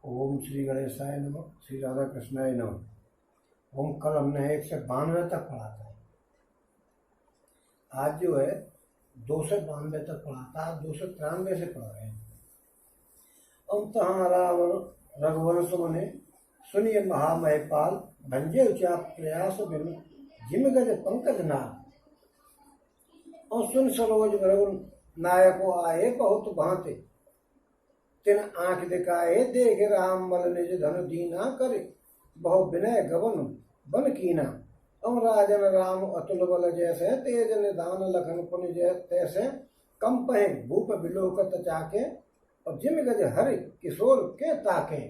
ओम श्री गणेशाय नमः। श्री राधा कृष्णाय नमः। ओम कल हमने 192 तक पढ़ा था। आज जो है 292 तक पढ़ा था, 293 से पढ़ रहे हैं। हम तहाँ रावण रघुवंश मुने सुनिय महामहिपाल भंजे उचा प्रयास बिन जिम गज पंकज नाथ। और सुन सरोज रघु नायको आए बहुत भांते तिन आंख दिखाए देख राम बल निज धनु दीना करे बहु विनय गवन बन कीना। अम राजन राम अतुल बल जैसे तेज निदान लखन पुनि तैसे कम पहे भूप बिलोकत चाके और जिम गज हरि किशोर के ताके।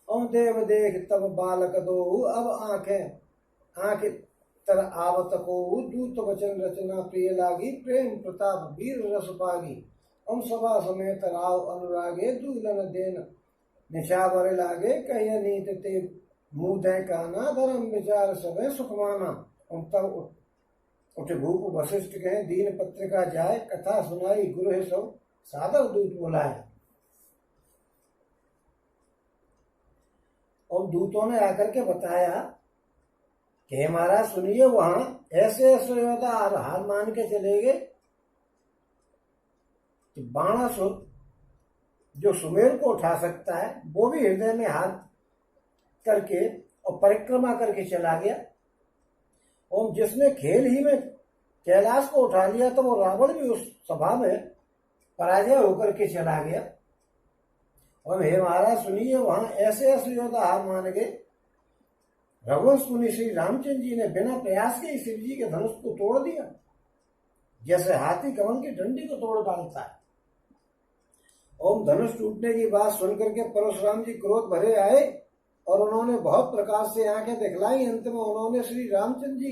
और देव देख तब बालक दो अब आंखें तर आवत को दूत वचन रचना प्रिय लागी प्रेम प्रताप वीर रस पागी। हम सभा समेत राव अनुरागे दूलन देन निशावर लागे कह नीत ते मुदय काना धर्म विचार सभे सुखमाना। हम तब उठे भूप वशिष्ठ कहे दीन पत्रिका जाए कथा सुनाई गुरु सब सादर दूत बुलाए। और दूतों ने आकर के बताया कि महाराज सुनिए, वहां ऐसे ऐसे योद्धा हार मान के चले गए कि बाणासुर जो सुमेर को उठा सकता है वो भी हृदय में हाथ करके और परिक्रमा करके चला गया। और जिसने खेल ही में कैलाश को उठा लिया तो वो रावण भी उस सभा में पराजय होकर के चला गया। और हे महाराज सुनिए, वहां ऐसे ऐसे योद्धा हार मान गए। रघुवंश मुनि श्री रामचंद्र जी ने बिना प्रयास के शिव जी के धनुष को तोड़ दिया, जैसे हाथी कमल की डंडी को तोड़ डालता है। ओम धनुष टूटने की बात सुनकर के परशुराम जी क्रोध भरे आए और उन्होंने बहुत प्रकार से आंखें दिखलाई। अंत में उन्होंने श्री रामचंद्र जी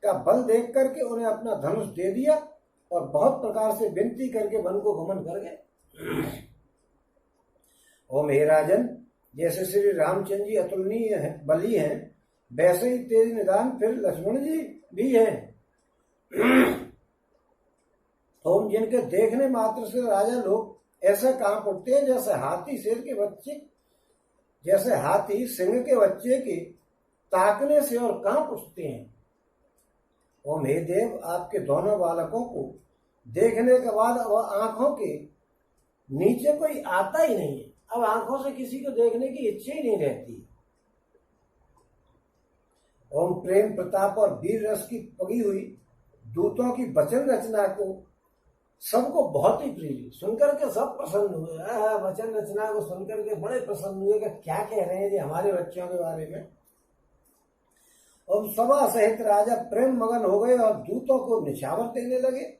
का बल देख करके उन्हें अपना धनुष दे दिया और बहुत प्रकार से विनती करके वन को गमन कर गए। ओम हे राजन, जैसे श्री रामचंद्र जी अतुलनीय है, बली हैं, वैसे ही तेज निदान फिर लक्ष्मण जी भी हैं। ओम जिनके देखने मात्र से राजा लोग ऐसा कांप उठते हैं जैसे हाथी सिंह के बच्चे के ताकने से और कांप उठते हैं। ओम हे देव, आपके दोनों बालकों को देखने के बाद अब आंखों के नीचे कोई आता ही नहीं है। अब आंखों से किसी को देखने की इच्छा ही नहीं रहती। ओम प्रेम प्रताप और वीर रस की पगी हुई दूतों की वचन रचना को सबको बहुत ही प्रिय सुनकर के सब प्रसन्न हुए। वचन रचना को सुनकर के बड़े प्रसन्न हुए कि क्या कह रहे हैं जी हमारे बच्चों के बारे में। और सभा सहित राजा प्रेम मगन हो गए और दूतों को निछावर देने लगे।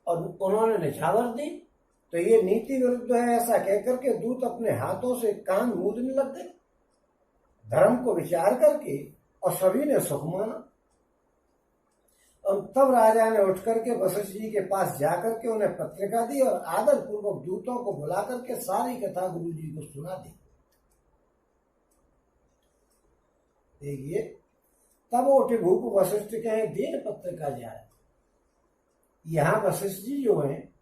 और उन्होंने निछावर दी तो ये नीति विरुद्ध है ऐसा कहकर के दूत अपने हाथों से कान मूदने लग गए। धर्म को विचार करके और सभी ने सुख माना। और तब राजा ने उठ करके वशिष्ठ जी के पास जाकर के उन्हें पत्रिका दी और आदर पूर्वक दूतों को बुला करके सारी कथा गुरु जी को सुना दी। देखिए, तब उठे भूप वशिष्ठ कहे दीन पत्रिका जाए। यहां वशिष्ठ जी जो हैं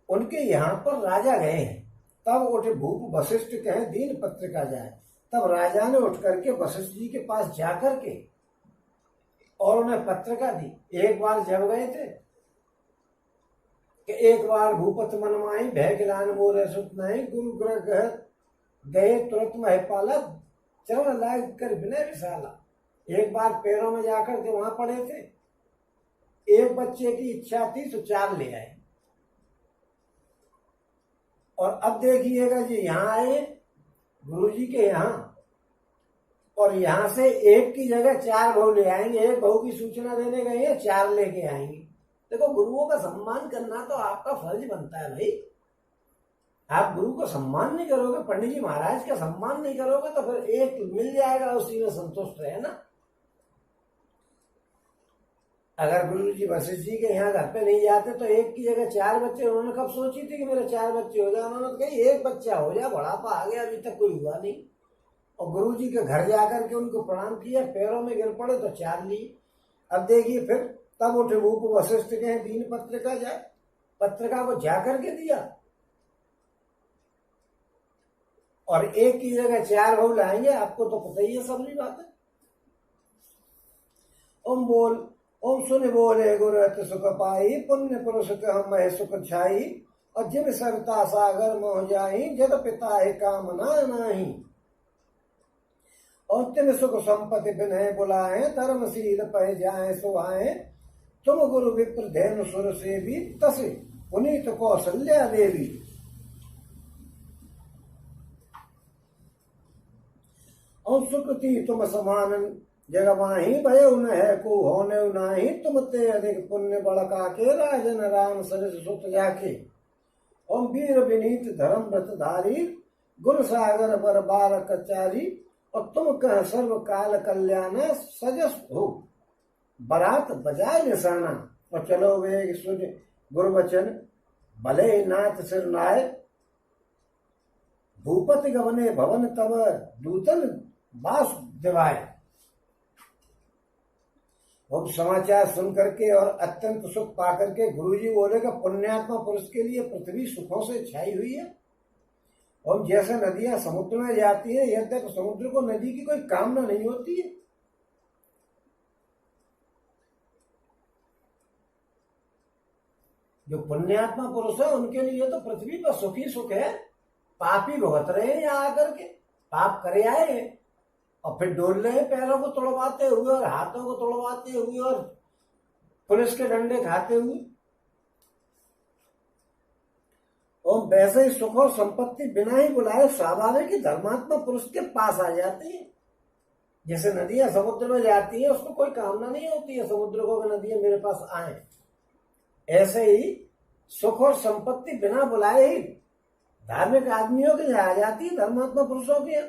उनके यहां पर राजा गए हैं। तब उठे भूप वशिष्ठ कहे दीन पत्रिका जाए। तब राजा ने उठ करके वशिष्ठ जी के पास जाकर के और उन्हें पत्रिका दी। एक बार जब गए थे कि एक बार भूपत मनमाई भय गिलान मोर सुत नहीं गुरु ग्रह गए तुरंत महिपाला चरण लाग कर विनय विशाला। एक बार पैरों में जाकर के वहां पड़े थे। एक बच्चे की इच्छा थी तो 4 ले आए। और अब देखिएगा जी, यहाँ आए गुरु जी के यहाँ और यहाँ से एक की जगह 4 बहू ले आएंगे। एक बहू की सूचना देने गए हैं, 4 लेके आएंगे। देखो, गुरुओं का सम्मान करना तो आपका फर्ज बनता है भाई। आप गुरु का सम्मान नहीं करोगे, पंडित जी महाराज का सम्मान नहीं करोगे तो फिर एक मिल जाएगा उसी में संतुष्ट रहे ना। अगर गुरु जी वशिष्ठ जी के यहाँ घर पे नहीं जाते तो एक की जगह 4 बच्चे। उन्होंने कब सोची थी कि मेरे 4 बच्चे हो जाए? उन्होंने कही एक बच्चा हो जाए, बुढ़ापा आ गया, अभी तक कोई हुआ नहीं। और गुरु जी के घर जाकर के उनको प्रणाम किया, पैरों में गिर पड़े तो 4 लिए। अब देखिए फिर तब उठ रूप वशिष्ठ के दीन पत्रिका को जाकर के दिया, और एक की जगह 4 बहु लाएंगे, आपको तो पता ही है सबरी बात है। ओम सुन बोले गुरु अति सुख पाई, पुण्य पुरुष हम मह सुख छाई, और जिन सरता सागर मोह जाई, जद पिता है कामना नाही। और तिन सुख संपत्ति बिन्ह बुलाए, धर्मशील पह जाए सुहाए, तुम गुरु विप्र धैनु सुर से भी, तस पुनीत कौशल्या देवी। और सुकृति तुम समान जग माही, भय उन है को होने नाही, तुम ते अधिक पुण्य बड़का के, राजन राम सरस सुत जाके। ओम वीर विनीत धर्म व्रत धारी, गुरु सागर पर बालक चारी, और तुम कह सर्व काल कल्याण, सजस हो बरात बजाय निशाना। और चलो वेग सुन गुरु वचन, भले नाथ सिर नाय, भूपति गवने भवन तब, दूतन बास दिवाए। अब समाचार सुन करके और अत्यंत सुख पा करके गुरुजी बोले कि पुण्यात्मा पुरुष के लिए पृथ्वी सुखों से छाई हुई है, और जैसे नदियां समुद्र में जाती है, यद्यपि समुद्र को नदी की कोई कामना नहीं होती है। जो पुण्यात्मा पुरुष है उनके लिए तो पृथ्वी पर सुख ही सुख है। पापी भुगत रहे हैं यहाँ आकर के, पाप करे आए हैं और फिर डोल रहे हैं, पैरों को तोड़वाते हुए और हाथों को तोड़वाते हुए और पुलिस के डंडे खाते हुए। और वैसे ही सुख और संपत्ति बिना ही बुलाए स्वाभाविक ही धर्मात्मा पुरुष के पास आ जाती है। जैसे नदियां समुद्र में जाती है, उसको कोई कामना नहीं होती है समुद्र को कि नदियां मेरे पास आए, ऐसे ही सुख और संपत्ति बिना बुलाए ही धार्मिक आदमियों के आ जाती है, धर्मात्मा पुरुषों के।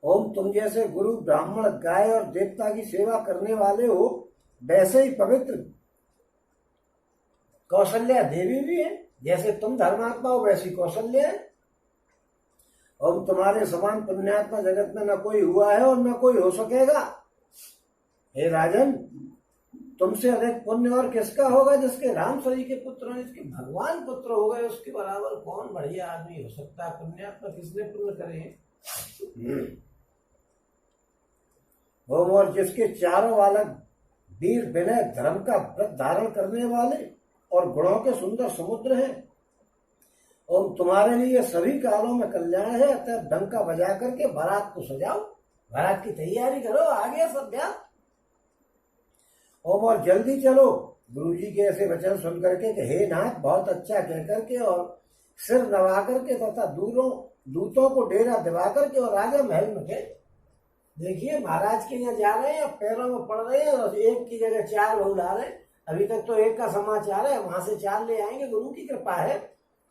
ओम तुम जैसे गुरु ब्राह्मण गाय और देवता की सेवा करने वाले हो, वैसे ही पवित्र कौशल्या देवी भी है। जैसे तुम धर्मात्मा हो वैसी कौशल्या है। और तुम्हारे समान पुण्यात्मा जगत में न कोई हुआ है और न कोई हो सकेगा। हे राजन, तुमसे अधिक पुण्य और किसका होगा जिसके राम सरी के पुत्र हैं, जिसके भगवान पुत्र हो गए, उसके बराबर कौन बढ़िया आदमी हो सकता है। पुण्यात्मा किसने पुण्य करे। और जिसके चारों बालक वीर विनय धर्म का व्रत धारण करने वाले और गुणों के सुंदर समुद्र हैं, और तुम्हारे लिए सभी कालों में कल्याण है। अतः डंका बजा करके बारात को सजाओ, बारात की तैयारी करो, आ गया सब ब्याह। और जल्दी चलो। गुरुजी के ऐसे वचन सुन करके कि हे नाथ, बहुत अच्छा कह करके और सिर नवा करके तथा दूतों को डेरा दिवा करके और राजा महल में गए। देखिए महाराज के यहाँ जा रहे हैं, पैरों में पड़ रहे हैं और एक की जगह 4 बहु ला रहे हैं। अभी तक तो एक का समाचार है, वहां से 4 ले आएंगे, गुरु की कृपा है।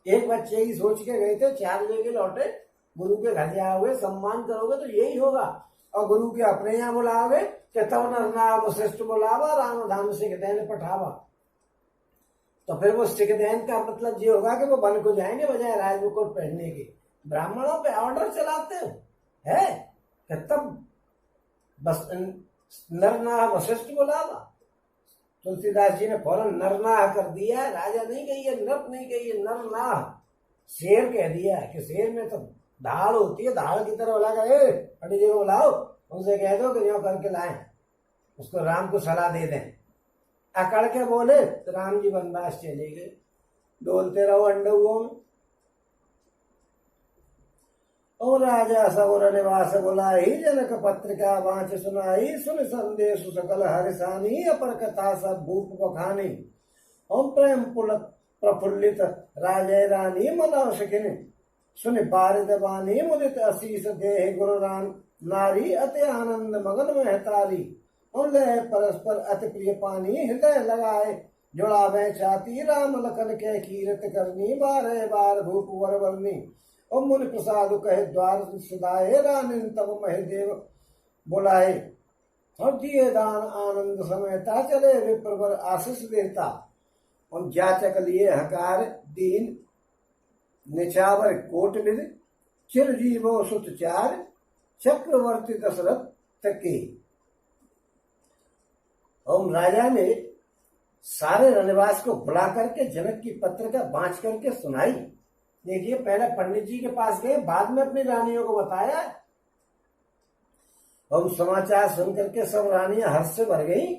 एक बच्चे की सोच के गए थे, 4 लेके लौटे। गुरु के घर जाओगे, सम्मान करोगे तो यही होगा। और गुरु के अपने यहाँ बुलाओगे कि तब नर नाम श्रेष्ठ बुलावा, राम धाम सिखदैन पठावा। तो फिर वो सिखदैन का मतलब ये होगा कि वो वन को जाएंगे बजाय राजमुकुट पहनने के। ब्राह्मणों पे ऑर्डर चलाते हो है कि तब बस नर नाम वशिष्ठ बुलावा। तुलसीदास जी ने फौरन नरनाह कर दिया है। राजा नहीं कही है, नृप नहीं कही है, नरनाह शेर कह दिया है कि शेर में तो धाड़ होती है, धाड़ की तरह बोला पंडित जी को बुलाओ, उनसे कह दो कि यो करके लाए, उसको राम को सलाह दे दें। अकड़ के बोले तो राम जी वनवास चले गए। डोलते रहो अंडुओं में। और राजा सौर निवास बुलाई, जनक पत्रिका वांच सुनाई, सुन संदेश सकल हरिसानी, अपर कथा सब भूप बखानी। ओम प्रेम प्रफुल्लित राजय रानी, मना शकिन सुन बारिद वाणी, मुदित अशीष देह गुरु राम नारी, अति आनंद मगन में तारी। और ले परस्पर अति प्रिय पानी, हृदय लगाए जुड़ावे छाती, राम लखन के कीरत करनी, बारह बार भूप वर वर्णी। और मुनि प्रसाद कहे द्वार सुदाए, रानिन तब महदेव बुलाए। और दिए दान आनंद समेता, चले विप्रवर आशीष देता। और जाचक लिए हकार दीन, निछावर कोट विद, चिरजीवो सुत 4, चक्रवर्ती दशरथ तके। और राजा ने सारे रनवास को बुला करके जनक की पत्रिका बांच करके सुनाई। देखिए, पहले पंडित जी के पास गए, बाद में अपनी रानियों को बताया। और समाचार सुन करके सब रानियां हर्ष से भर गई।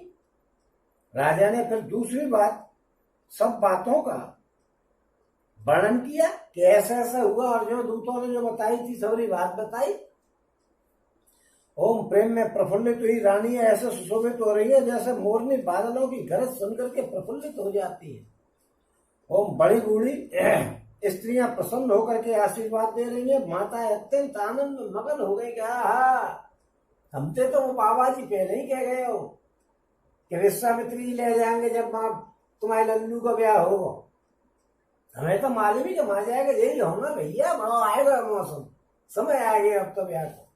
राजा ने फिर दूसरी बात सब बातों का वर्णन किया कि ऐसा ऐसा हुआ, और जो दूतों ने जो बताई थी सबरी बात बताई। ओम प्रेम में प्रफुल्लित हुई रानियां ऐसे सुशोभित हो रही है जैसे मोरनी बादलों की गरज सुनकर के प्रफुल्लित हो जाती है। ओम बड़ी बूढ़ी स्त्रियां प्रसन्न होकर के आशीर्वाद दे रही है। माताएं अत्यंत आनंद में मगन हो गई। हमसे तो वो बाबा जी पहले ही कह गए हो कि विश्वामित्री जी ले जाएंगे जब तुम्हारे लल्लू का ब्याह होगा। हमें तो मालूम ही जमा जाएगा, यही होना भैया, बड़ा आएगा मौसम, समय आ गया अब तो ब्याह को।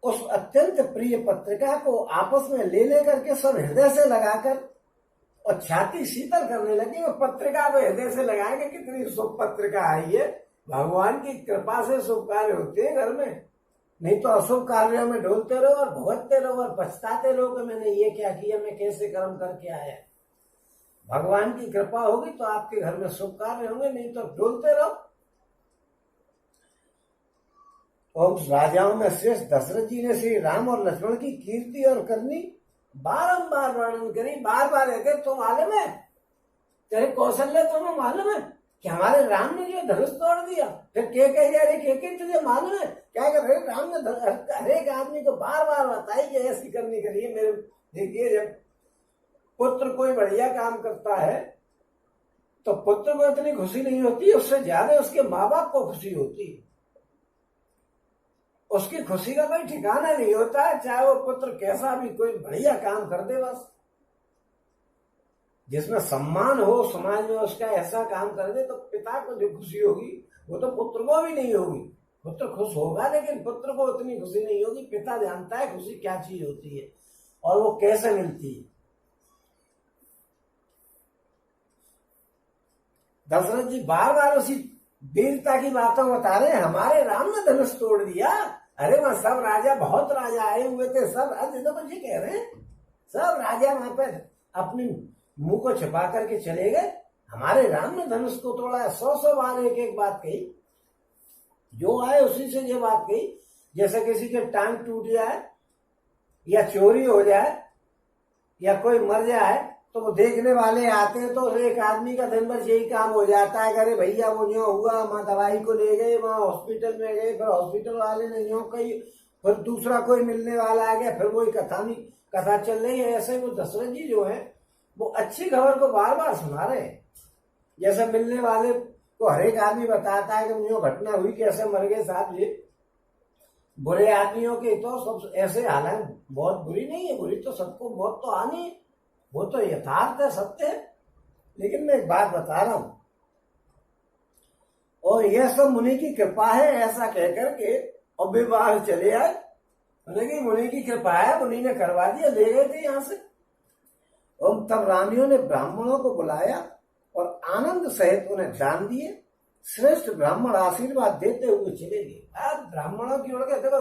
उस अत्यंत प्रिय पत्रिका को आपस में ले लेकर के सब हृदय से लगाकर और छाती शीतल करने लगे। वो पत्रिका तो हृदय से लगाएंगे, कितनी शुभ पत्रिका आई है। भगवान की कृपा से शुभ कार्य होते हैं घर में, नहीं तो अशुभ कार्यों में ढोलते रहो और भुगतते रहो और पछताते रहो कि मैंने ये क्या किया, मैं कैसे कर्म करके आया। भगवान की कृपा होगी तो आपके घर में शुभ कार्य होंगे, नहीं तो ढोलते रहो। और उस राजाओं में श्रेष्ठ दशरथ जी ने श्री राम और लक्ष्मण की कीर्ति और करनी बारंबार वर्णन करी। बार बार कहते तुम मालूम है, तेरे कौशल्य तुम्हें मालूम है कि हमारे राम ने जो धनुष तोड़ दिया। फिर के तुझे मालूम है क्या कर रहे, राम ने हर एक आदमी को बार बार बताई कि ऐसी करनी करिए। मेरे देखिए, जब पुत्र कोई बढ़िया काम करता है तो पुत्र को इतनी खुशी नहीं होती, उससे ज्यादा उसके माँ बाप को खुशी होती है। उसकी खुशी का कोई ठिकाना नहीं होता है, चाहे वो पुत्र कैसा भी कोई बढ़िया काम कर दे। बस जिसमें सम्मान हो समाज में, उसका ऐसा काम कर दे तो पिता को जो खुशी होगी वो तो पुत्र को भी नहीं होगी। पुत्र खुश होगा लेकिन पुत्र को उतनी खुशी नहीं होगी। पिता जानता है खुशी क्या चीज होती है और वो कैसे मिलती है। दशरथ जी बार बार उसी वीरता की बातों बता रहे हैं। हमारे राम ने धनुष तोड़ दिया। अरे वहां सब राजा, बहुत राजा आए हुए थे, सब राज्य तो मुझे कह रहे हैं, सब राजा वहां पर अपनी मुंह को छिपा करके चले गए। हमारे राम ने धनुष को तोड़ा है। 100 बार एक एक बात कही, जो आए उसी से ये बात कही। जैसे किसी के टांग टूट जाए या चोरी हो जाए या कोई मर जाए तो वो देखने वाले आते हैं, तो एक आदमी का दिन भर यही काम हो जाता है, अरे भैया वो जो हुआ, वहां दवाई को ले गए, वहां हॉस्पिटल में गए, फिर हॉस्पिटल वाले ने जो कही, फिर दूसरा कोई मिलने वाला आ गया, फिर वही कथा चल रही है। ऐसे वो दशरथ जी जो है वो अच्छी खबर को बार बार सुना रहे हैं। जैसे मिलने वाले को हर एक आदमी बताता है कि जो घटना हुई, कैसे मर गए साहब जी। बुरे आदमियों के तो सब ऐसे हालांकि बहुत बुरी नहीं है, बुरी तो सबको मौत तो आनी है, वो तो यथार्थ है, सत्य है। लेकिन मैं एक बात बता रहा हूं, और यह सब मुनि की कृपा है, ऐसा कहकर के और विवाह चले आए। लेकिन मुनि की कृपा है, मुनि ने करवा दिया, ले गए थे यहां से। और तब रानियों ने ब्राह्मणों को बुलाया और आनंद सहित उन्हें दान दिए। श्रेष्ठ ब्राह्मण आशीर्वाद देते हुए चले गए। ब्राह्मणों की ओर के देखो,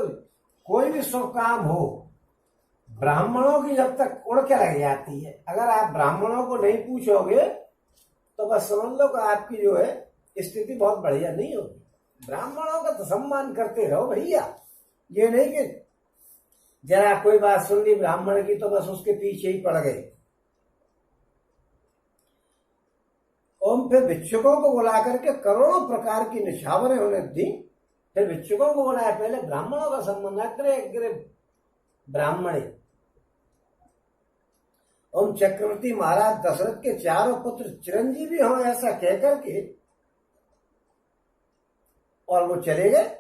कोई भी शुभ काम हो, ब्राह्मणों की जब तक उड़ के लग जाती है। अगर आप ब्राह्मणों को नहीं पूछोगे तो बस समझ लो कि आपकी जो है स्थिति बहुत बढ़िया नहीं होगी। ब्राह्मणों का तो सम्मान करते रहो भैया, ये नहीं कि जरा कोई बात सुन ली ब्राह्मण की तो बस उसके पीछे ही पड़ गए। ओम फिर भिक्षुकों को बुला करके करोड़ों प्रकार की निछावरें उन्हें दी। फिर भिक्षुकों को बुलाया, पहले ब्राह्मणों का सम्मान, अग्रे ब्राह्मणे। ओम चक्रवर्ती महाराज दशरथ के चारों पुत्र चिरंजीवी हों, ऐसा कहकर के और वो चले गए।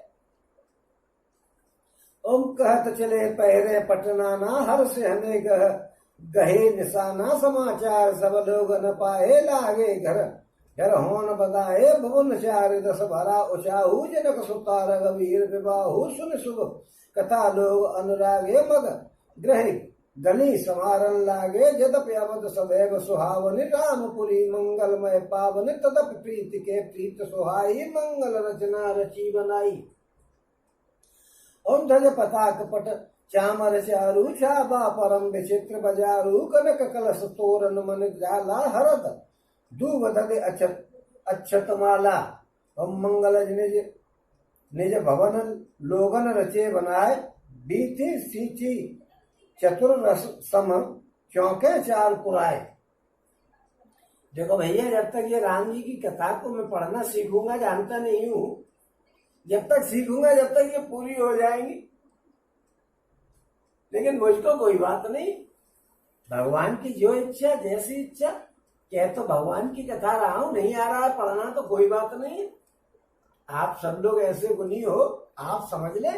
ओम कहत चले पहरे पटना ना, हर से हमें गहे निशाना, समाचार सब लोग न पाए, लागे घर घर होन बदाए, भवन चार दस भरा उचाहू, जनक सुता रघुवीर विवाहू, सुन शुभ कथा लोग अनुरागे, मग ग्रह गणी समारन लागे, यद्यपि अवध सदैव सुहावनि, रामपुरी मंगलमय पावनि, तदप प्रीति के प्रीत सुहाई, मंगल रचना रची बनाई। ओम ध्वज पताक पट चामर चारु छाबा परम विचित्र बजारू कनक कलश तोरण मन जाला हरद दूब ददे अक्षत माला हम मंगल निज निज भवन लोगन रचे बनाए बीती सींची चतुर रस सम चौके चार पुराए। देखो भैया, जब तक ये राम जी की कथा को मैं पढ़ना सीखूंगा, जानता नहीं हूं, जब तक सीखूंगा जब तक ये पूरी हो जाएंगी। लेकिन मुझको कोई बात नहीं, भगवान की जो इच्छा, जैसी इच्छा, कह तो भगवान की कथा रहा हूं, नहीं आ रहा है पढ़ना तो कोई बात नहीं। आप सब लोग ऐसे गुणी हो, आप समझ ले,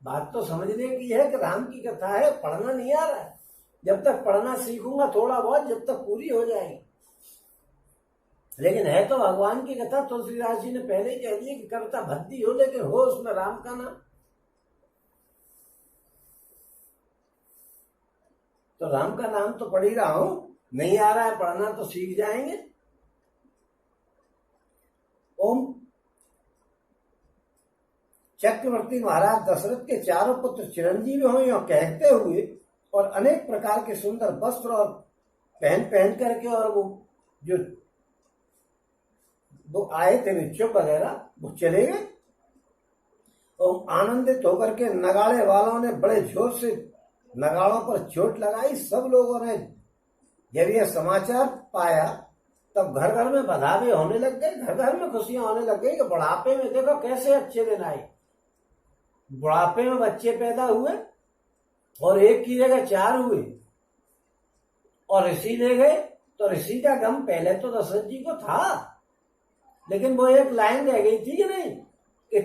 बात तो समझने की है कि राम की कथा है, पढ़ना नहीं आ रहा है। जब तक पढ़ना सीखूंगा थोड़ा बहुत, जब तक पूरी हो जाएगी। लेकिन है तो भगवान की कथा। तुलसीदास जी ने पहले ही कह दिया कि कविता भक्ति हो, लेकिन हो उसमें राम का नाम। तो राम का नाम तो पढ़ ही रहा हूं, नहीं आ रहा है पढ़ना तो सीख जाएंगे। ओम चक्रवर्ती महाराज दशरथ के चारों पुत्र चिरंजीवी हो यो कहते हुए और अनेक प्रकार के सुंदर वस्त्र और पहन करके, और वो आए थे भिक्षुक वगैरह, वो चले गए। और आनंदित होकर के नगाड़े वालों ने बड़े जोर से नगाड़ों पर चोट लगाई। सब लोगों ने जब यह समाचार पाया तब घर घर में बधावे होने लग गए, घर घर में खुशियां होने लग गई कि बुढ़ापे में देखो कैसे अच्छे दिन आए। बुढ़ापे में बच्चे पैदा हुए और एक की जगह 4 हुए, और ऋषि ले गए। तो ऋषि का गम पहले तो दशरथ जी को था, लेकिन वो एक लाइन रह गई थी कि नहीं कि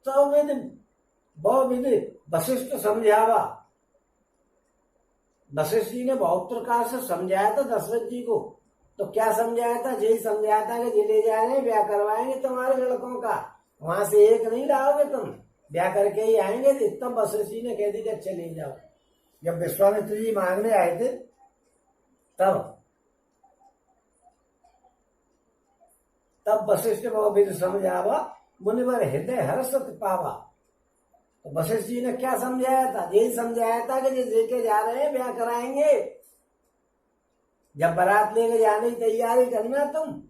तो विधि वशिष्ठ समझावा। वशिष्ठ जी ने बहुत प्रकार से समझाया था दशरथ जी को। तो क्या समझाया था? यही समझाया था कि ले जाएंगे, ब्याह करवाएंगे तुम्हारे लड़कों का, वहां से एक नहीं लाओगे तुम, ब्याह करके ही आएंगे। तब वशिष्ठ जी ने कह दी कि अच्छा ले जाओ। जब विश्वामित्र जी मांगने आए थे तब वशिष्ठ विधि समझावा मुनिवर हृदय हर्षत पावा। तो वशिष्ठ जी ने क्या समझाया था? यही समझाया था कि लेके जा रहे हैं, ब्याह कराएंगे, जब बारात लेके जाने की तैयारी करना तुम।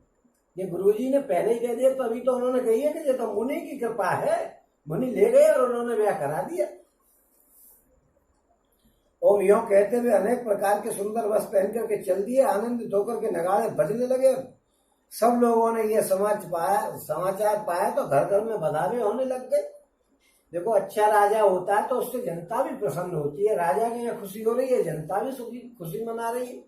ये गुरुजी ने पहले ही कह दिया, तो अभी तो उन्होंने कही है कि ये तो मुनि की कृपा है, मुनि ले गए और उन्होंने ब्याह करा दिया। ओम यो कहते हुए अनेक प्रकार के सुंदर वस्त्र पहन करके चल दिए। आनंदित होकर के नगाड़े बजने लगे। सब लोगों ने यह समाचार पाया तो घर घर में बधावे होने लग गए। देखो, अच्छा राजा होता है तो उससे जनता भी प्रसन्न होती है। राजा की यहाँ खुशी हो रही है, जनता भी खुशी मना रही है।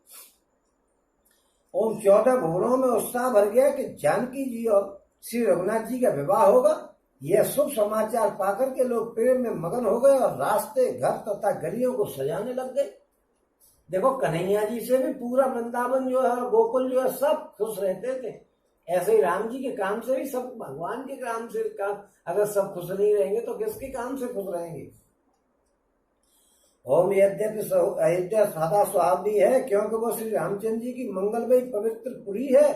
ओम 14 भुवनों में उत्साह भर गया कि जानकी जी और श्री रघुनाथ जी का विवाह होगा। यह शुभ समाचार पाकर के लोग प्रेम में मगन हो गए और रास्ते, घर तथा गलियों को सजाने लग गए। देखो, कन्हैया जी से भी पूरा वृंदावन जो है और गोकुल जो है सब खुश रहते थे। ऐसे ही राम जी के काम से भी सब, भगवान के काम से अगर सब खुश नहीं रहेंगे तो किसके काम से खुश रहेंगे। ओम यद्यपि अयोध्या सदा सुहावनी है, क्योंकि वो श्री रामचंद्र जी की मंगलमयी पवित्र पुरी है,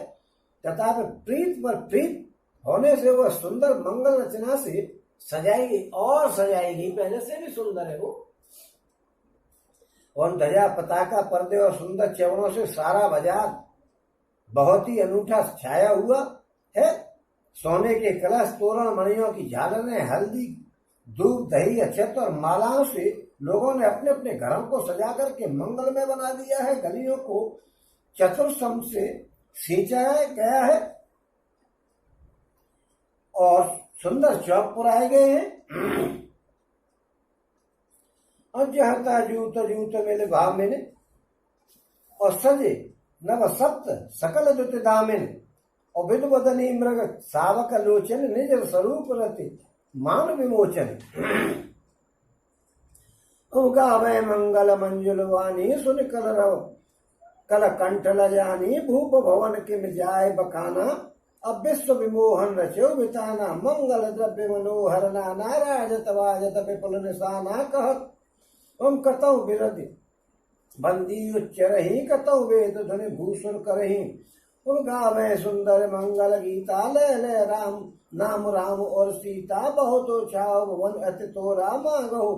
तथा प्रीत पर प्रीत होने से वह सुंदर मंगल रचना से सजाएगी और सजाएगी, पहले से भी सुंदर है वो। और ध्वजा, पताका, पर्दे और सुंदर चवड़ों से सारा बाजार बहुत ही अनूठा छाया हुआ है। सोने के कलश, तोरण, मणियों की झालरें, हल्दी, दूध, दही, अक्षत और मालाओं से लोगों ने अपने अपने घरों को सजा करके मंगलमय बना दिया है। गलियों को चतुर्सम से सींचा गया है और सुंदर चौक पुराए गए हैं। और जहता जूत जूत मेले भाव मैंने और सजे नव सप्त सकल दुत दामिन और विद बदनी मृग सावक लोचन निज स्वरूप रति मान विमोचन। गावे मंगल मंजुल वाणी सुन कल रव कल कंठ लजानी भूप भवन किम जाय बखाना। अब विश्व विमोहन रचो बिताना मंगल द्रव्य मनोहर नाना राजत वाजत विपुल निशाना कहत ओम कतौ विरधि बंदी उच्च रही कतौ वेद ध्वनि भूषण करही तुम गावे सुंदर मंगल गीता, ले ले राम नाम राम और सीता, बहुत छाओ भवन अति तो रामा गहो,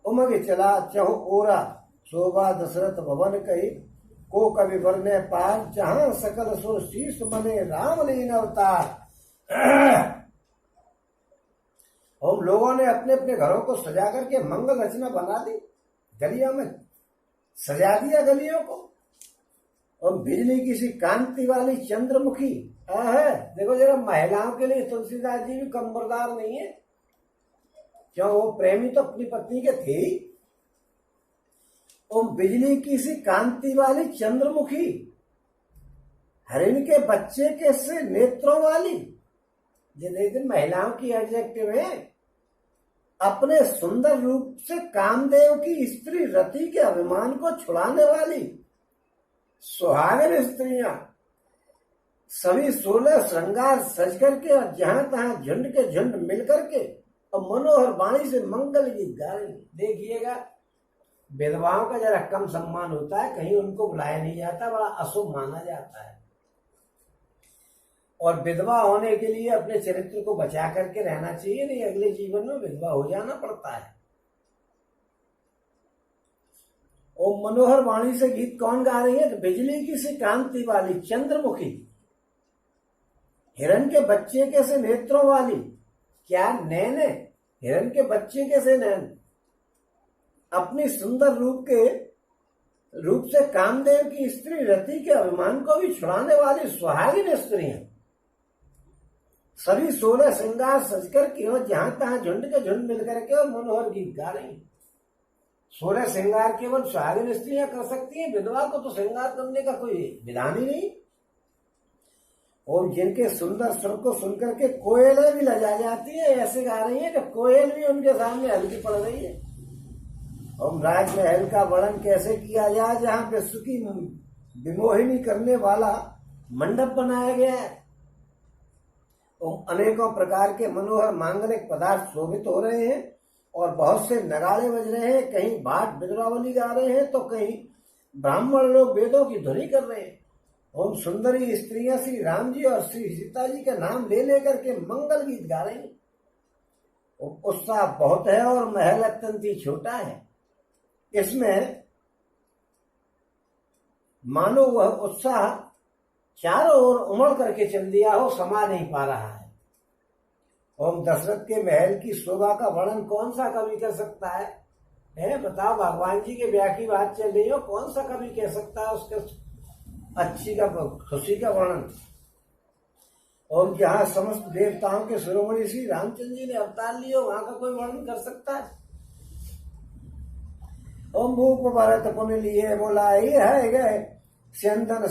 उमग चला चहु ओरा, शोभा दशरथ भवन कही, को कवि वर्णे पार, जहां सकल सो शीश बने राम लीन अवतार। हम लोगों ने अपने अपने घरों को सजा करके मंगल रचना बना दी, गलियों में सजा दिया गलियों को, और बिजली की सी कांति वाली चंद्रमुखी है। देखो जरा, महिलाओं के लिए तुलसीदास जी भी कंबरदार नहीं है, क्यों? वो प्रेमी तो अपनी पत्नी के थे ही। और बिजली की सी कांति वाली चंद्रमुखी, हरिण के बच्चे के से नेत्रों वाली, ये देखते महिलाओं की एडजेक्टिव है। अपने सुंदर रूप से कामदेव की स्त्री रति के अभिमान को छुड़ाने वाली सुहागिन स्त्रियां, सभी 16 श्रृंगार सज करके और जहां तहां झुंड के झुंड मिल करके और मनोहर वाणी से मंगल गीत गा रही। देखिएगा, विधवाओं का जरा कम सम्मान होता है, कहीं उनको बुलाया नहीं जाता, बड़ा अशुभ माना जाता है। और विधवा होने के लिए अपने चरित्र को बचा करके रहना चाहिए, नहीं अगले जीवन में विधवा हो जाना पड़ता है। और मनोहर वाणी से गीत कौन गा रही है? तो बिजली की सी कांति वाली चंद्रमुखी, हिरण के बच्चे के से नेत्रों वाली, क्या नैन है? हिरण के बच्चे के से नैन, अपनी सुंदर रूप से कामदेव की स्त्री रति के अभिमान को भी छुड़ाने वाली सुहागिन स्त्रियां, सभी 16 श्रृंगार सजकर के और जहां तहां झुंड के झुंड मिलकर के और मनोहर गीत गा रही। 16 श्रृंगार केवल सुहागिन स्त्रियां कर सकती हैं, विधवा को तो श्रृंगार करने का कोई विधान ही नहीं। और जिनके सुंदर स्वर को सुनकर के कोयलें भी लजा जाती है, ऐसे गा रही है कि कोयल भी उनके सामने हल्की पड़ रही है। और राजमहल का वर्णन कैसे किया जाए, जहां विश्व की विमोहिनी करने वाला मंडप बनाया गया है, अनेकों प्रकार के मनोहर मांगलिक पदार्थ शोभित हो रहे हैं और बहुत से नगाड़े बज रहे हैं, कहीं भाट बिजरावली गा रहे हैं तो कहीं ब्राह्मण लोग वेदों की ध्वनि कर रहे हैं। और सुंदरी स्त्रियां श्री राम जी और श्री सीता जी का नाम ले लेकर के मंगल गीत गा रही हैं। उत्साह बहुत है और महल अत्यंत ही छोटा है। इसमें मानो वह उत्साह चारों ओर उमड़ करके चल दिया हो, समा नहीं पा रहा है। और दशरथ के महल की शोभा का वर्णन कौन सा कवि कर सकता है? बताओ, भगवान जी के ब्याह की बात चल रही हो, कौन सा कवि कह सकता है उसके खुशी का वर्णन? और जहां समस्त देवताओं के शिरोमणि श्री रामचंद्र जी ने अवतार लियो, वहां का कोई वर्णन कर सकता है? ओम भूप भरत पुन लिए बोलाई है गए, चंदन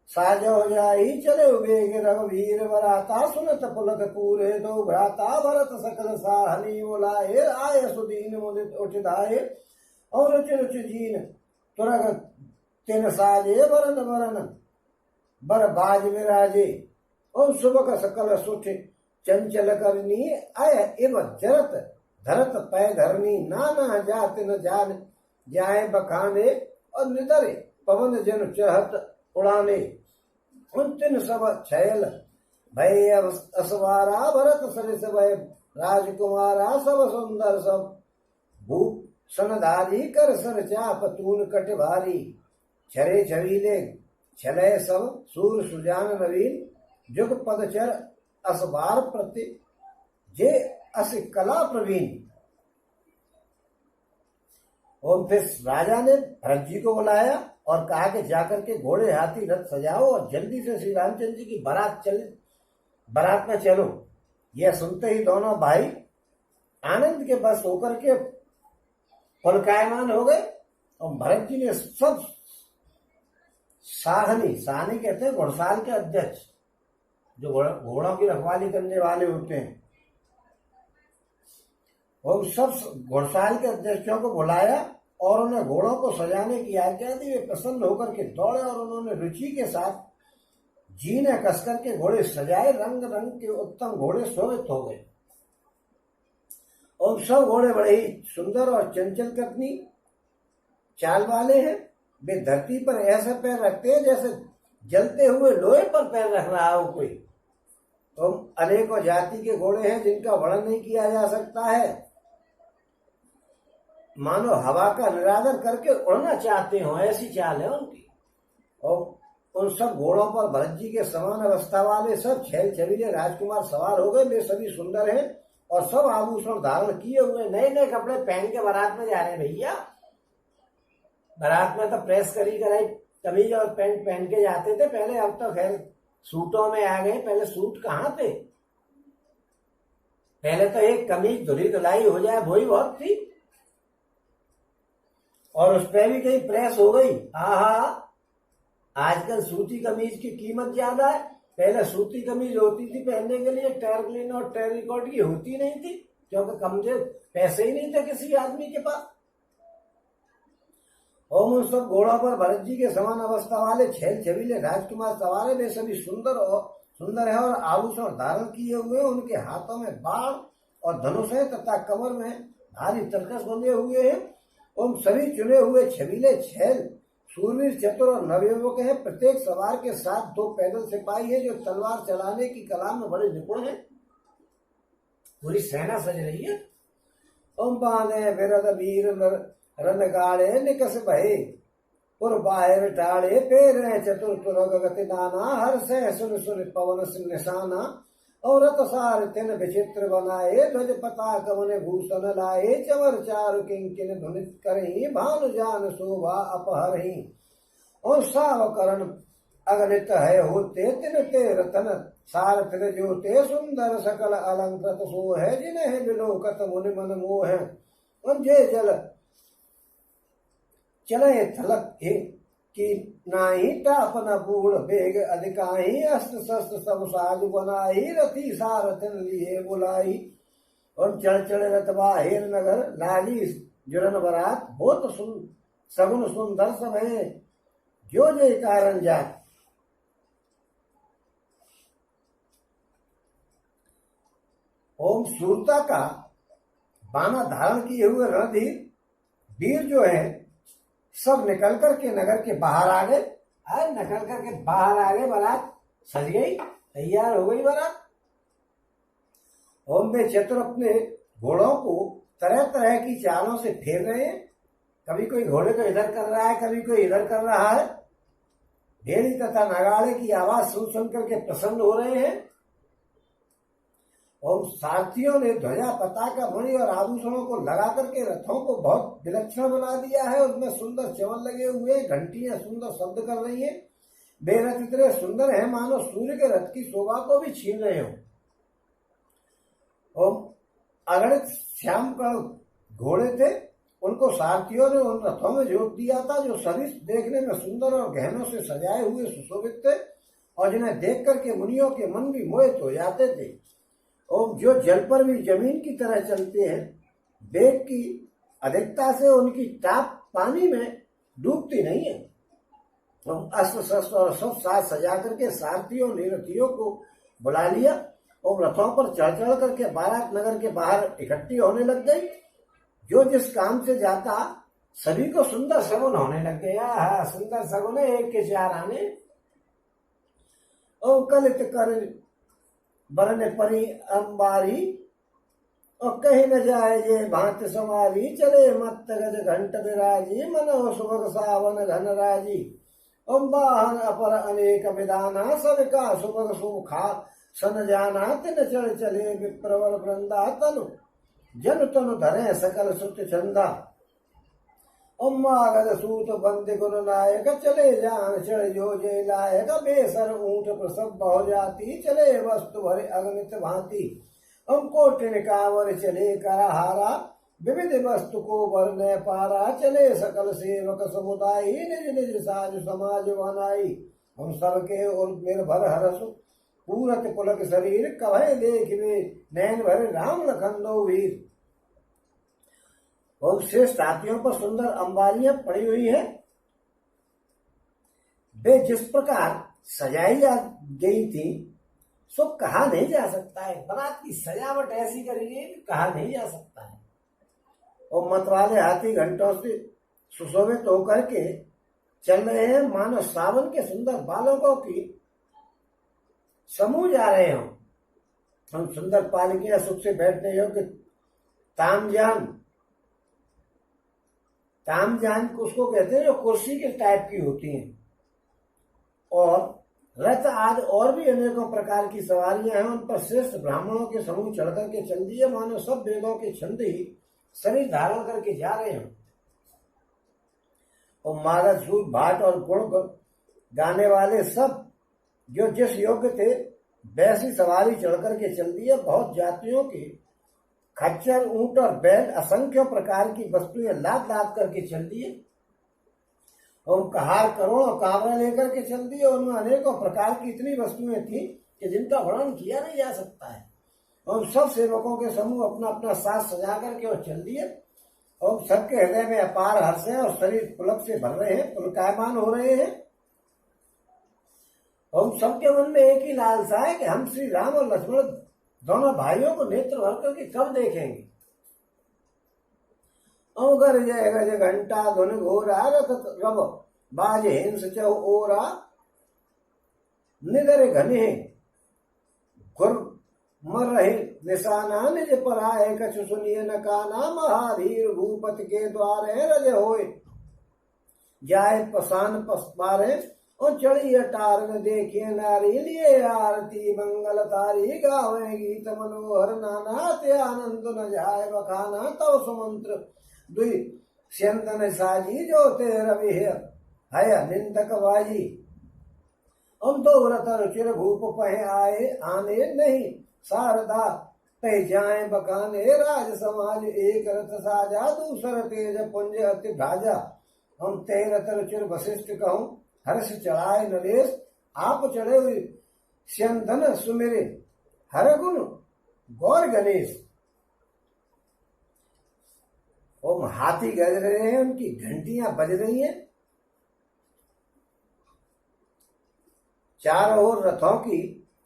साजो जाई चले वेग रघुवीर बराता, सुनत पुलक पूरे दो भ्राता, भरत सकल साहनी बोलाए, आय सुदीन मुदित उठिधाए, और रुचि रुचि जीन तुरग तिन साजे, वरन वरन बर बाज विराजे, और सुबह सकल सुठ चंचल करनी, आय इव जरत धरत पै धरनी, नाना जात न जान जाए बखाने, और निदरे पवन जन चहत उड़ाने, उन तिन सब छैल भय असवारा, भरत सरिस भय राजकुमारा, सब सुंदर सब भूप सनधारी, कर सर चाप तून कट भारी, छरे छवीले छलय सब सूर सुजान नवीन, जुग पदचर असवार प्रति जे अस कला प्रवीण। और फिर राजा ने भरत जी को बुलाया और कहा कि जाकर के घोड़े हाथी रथ सजाओ और जल्दी से श्री रामचंद्र जी की बारात में चलो। यह सुनते ही दोनों भाई आनंद के बस होकर के पुलकायमान हो गए। और भरत जी ने सब साहनी कहते हैं घुड़साल के अध्यक्ष, जो घोड़ों की रखवाली करने वाले होते हैं, और सब घुड़साल के अध्यक्षों को बुलाया और उन्हें घोड़ों को सजाने की आज्ञा दी। वे प्रसन्न होकर के दौड़े और उन्होंने रुचि के साथ जीने कसकर के घोड़े सजाए, रंग रंग के उत्तम घोड़े शोभित हो गए। और सब घोड़े बड़े ही सुंदर और चंचल कपनी चाल वाले हैं। वे धरती पर ऐसे पैर रखते हैं जैसे जलते हुए लोहे पर पैर रख रहा हो कोई। तो अनेकों जाति के घोड़े हैं जिनका वर्णन नहीं किया जा सकता है, मानो हवा का निरादर करके उड़ना चाहते हो, ऐसी चाल है उनकी। और उन सब घोड़ों पर भरत जी के समान अवस्था वाले सब छैल छबीले राजकुमार सवार हो गए। वे सभी सुंदर हैं और सब आभूषण धारण किए हुए, नए नए कपड़े पहन के बारात में जा रहे हैं भैया। बारात में तो प्रेस करी कराई कमीज और पैंट पहन के जाते थे पहले, अब तो खैर सूटों में आ गए। पहले सूट कहाँ थे, पहले तो एक कमीज धुली धुलाई हो जाए वही बहुत थी, और उस पर भी कहीं प्रेस हो गई। हाँ, आजकल सूती कमीज की कीमत ज्यादा है। पहले सूती कमीज होती थी पहनने के लिए, टर्कलिन और टेरिकॉट की होती नहीं थी, क्योंकि कम से पैसे ही नहीं थे किसी आदमी के पास। और उन सब घोड़ों पर भरत जी के समान अवस्था वाले छैल छबीले राजकुमार सवार है। वे सभी सुंदर है और आभूषण धारण किए हुए। उनके हाथों में बाण और धनुष है तथा कमर में भारी तरकस बंधे हुए हैं। उन सभी चुने हुए छबीले छैल सूरवीर चतुर और नवयुवक हैं। प्रत्येक सवार के साथ 2 पैदल सिपाही है जो तलवार चलाने की कला में बड़े निपुण हैं। पूरी सेना सज रही है। ओम बाने विरद वीर रन गाड़े निकस भये पुर बाहर टाड़े पेर चतुर तुरग गति नाना हर से सुन सुन पवन सिंह निशाना और रत सार तिन विचित्र बनाए ध्वज पताक मन भूषण लाए चवर चारु किंकिन ध्वनित करही भानु जान शोभा अपहरही और सावकरण अगणित है होते तिन ते रतन सार तिर जोते सुंदर सकल अलंकृत सो है जिन्हें विलोकत मुनि मन मोह और जे जल चले थलक कि नाही टापन बूढ़ बेग अधिकाही अस्त्र शस्त्र सब साज बनाई रथी सारथन लिए बुलाई और चढ़ चढ़ रतवा हेर नगर लाली जुरन बरात बहुत सगुन सुंदर समय जो जय कारण जात। ओम सूरता का बाना धारण किए हुए रणधीर वीर जो है सब निकल करके नगर के बाहर आ गए। निकल करके बाहर आ गए, बारात सज गई, तैयार हो गई बारात। ओम वे चतुर अपने घोड़ों को तरह तरह की चालों से फेर रहे हैं। कभी कोई घोड़े को इधर कर रहा है, कभी कोई इधर कर रहा है। भेड़ी तथा नगाड़े की आवाज सुन करके प्रसन्न हो रहे हैं। और सारथियों ने ध्वजा पताका मणि और आभूषणों को लगा करके रथों को बहुत विलक्षण बना दिया है। उसमें सुंदर चमन लगे हुए, घंटियां सुंदर शब्द कर रही हैं। वे रथ इतने सुंदर है मानो सूर्य के रथ की शोभा को भी छीन रहे हो। और अगणित श्याम का घोड़े थे, उनको सारथियों ने उन रथों में जोत दिया था जो सभी देखने में सुंदर और गहनों से सजाए हुए सुशोभित थे और जिन्हें देख करके मुनियों के मन भी मोहित हो जाते थे। और जो जल पर भी जमीन की तरह चलते हैं, वेग की अधिकता से उनकी टाप पानी में डूबती नहीं है। अस्त्र शस्त्र और सब साज सजा करके सारथियों ने रथियों को बुला लिया और रथों पर चढ़ चढ़ करके बारात नगर के बाहर इकट्ठी होने लग गई। जो जिस काम से जाता सभी को सुंदर सगुन होने लग गया। सुंदर सगुन एक के 4 आने। और कलित कर बरने परी अंबारी और कहीं न जाए जे भांति समारी चले मत गज घंट विराजी मनो सुभग सावन घन राजी वाहन अपर अनेक विधाना सबका सुभग सुखा सन जाना तिन चढ़ चले विप्रवर वृंदा तनु जन तनु धरे सकल सुत चंदा गद सूत बंद गुण नायक चले जान चढ़ जो जय लायक बेसर ऊंट प्रसव बहु जाती चले वस्तु भरे अगणित भांति कोटिन कांवर चले करहारा विविध वस्तु को वरने पारा चले सकल सेवक समुदाय निज निज साज समाज बनाई हम सबके निर्भर हरसु पूरत पुलक शरीर कभय देख वे नैन भर राम लखन दो वीर। बहुत श्रेष्ठ हाथियों पर सुंदर अंबारियां पड़ी हुई है। वे जिस प्रकार सजाई गई थी सो कहा नहीं जा सकता है। बारात की सजावट ऐसी करी गई कहा नहीं जा सकता है। और मत वाले हाथी घंटों से सुशोभित होकर के चल रहे हैं मानो सावन के सुंदर बालकों की समूह जा रहे हो। हम सुंदर पालिकियां सुख से बैठने योग्य तामजान, तामजान उसको कहते हैं जो कुर्सी के टाइप की होती हैं, और रथ आदि और भी अनेकों प्रकार की सवारियां हैं, उन पर श्रेष्ठ ब्राह्मणों के समूह चढ़ करके चल दिए मानो सब वेदों के छंद ही शरीर धारण करके जा रहे हो। और मारद सूर भाट और गुण गाने वाले सब जो जिस योग्य थे वैसी सवारी चढ़ करके चल दिए। बहुत जातियों की खच्चर, ऊंट और बैल असंख्य प्रकार की वस्तुएं लाद लाद करके चल दिए। ओंकार करोड़ों कावड़ा लेकर के चल दिए। उनमें अनेकों प्रकार की इतनी वस्तुएं थी कि जिनका वर्णन किया नहीं जा सकता है। और सब सेवकों के समूह अपना अपना साथ सजा करके और चल दिए। और सबके हृदय में अपार हर्ष है और शरीर पुलक से भर रहे हैं, पुलकायमान हो रहे हैं। और सबके मन में एक ही लालसा है कि हम श्री राम और लक्ष्मण दोनों भाइयों को नेत्र भर करके कब देखेंगे। अगर जय गज घंटा धुन घोरा रब बाजे हिंस चौ ओरा निगर घने गुर मर रहे निशाना निज पराए कछु सुनिए न काना महाधीर भूपति के द्वारे रज होए जाए पसान पसपारे और चढ़ी अटार में देखिए नारी लिए आरती मंगल तारी गावे गीत मनोहर नाना ते आनंद न जाए बखाना तव सुमंत्र दुई स्यंदन साजी जो ते रवि है निंदक बाजी। हम तो व्रत रुचिर भूप पहे आए आने नहीं शारदा तय जाए बकाने राज समाज एक रथ साजा दूसर तेज पुंज अति भाजा। हम ते रथ रुचिर वशिष्ठ कहूं हर्ष चढ़ाए नरेश आप चढ़े हुए स्यंदन सुमेरे हर गुण गौर गणेश। ओम हाथी गज रहे हैं, उनकी घंटियां बज रही हैं, चारों ओर रथों की